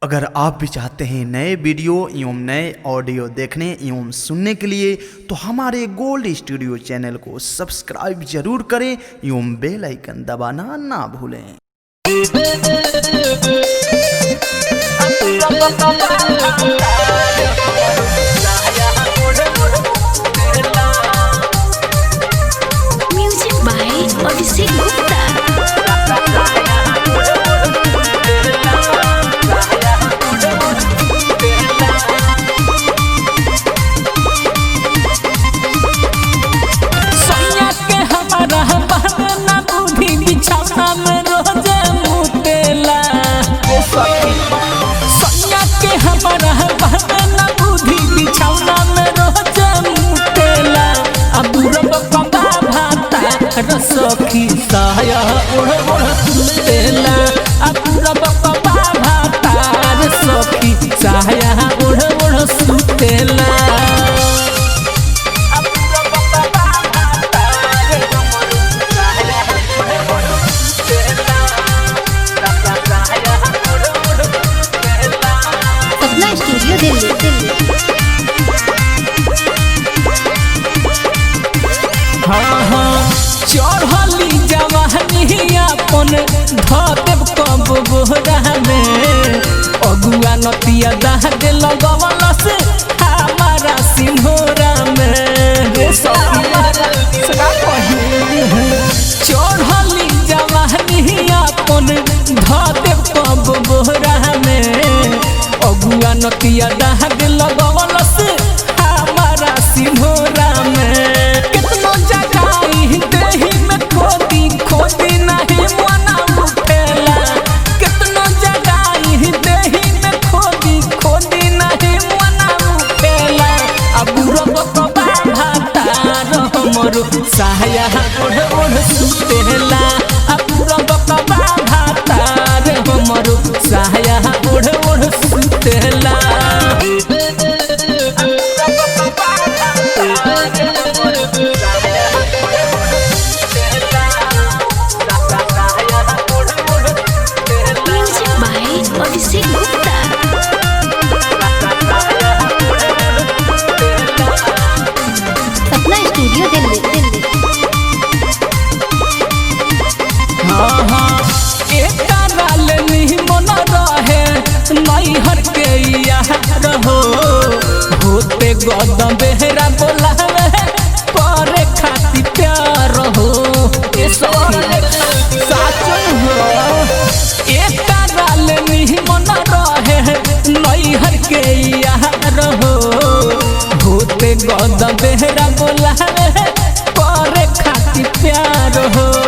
अगर आप भी चाहते हैं नए वीडियो एवं नए ऑडियो देखने एवं सुनने के लिए तो हमारे गोल्ड स्टूडियो चैनल को सब्सक्राइब जरूर करें एवं बेल आइकन दबाना ना भूलें। Music by Abhishek Gupta. सखी साया ओढ़ ओढ़ सुतेला पूरा बप्पा भातार सखी साया ओढ़ ओढ़ सुतेला। सपना स्टूडियो दिल्ली। चढ़ली जवानी अपन धदेव कब बोहरा में अगुआ नतिया दाग लगवल से हमारा सिंहोरा में। चढ़ली जवानी अपन धदेव कब बोहरा में अगुआ नतिया दाग लगवल से हमारा सिंहोरा में। साया ओढ़ ओढ़ सुतेला पूरा बप्पा भातार हमरो साया ओढ़ ओढ़ सुतेला। Music by Abhishek Gupta. Sapna Studio Delhi. नैहर के यार हो होते गदम बेहरा बोलावे करे खाती प्यार हो साचन हो एक राल नहीं मन रहे नैहर के यार हो होते गदम बेहरा बोलावे करे खाती प्यार हो।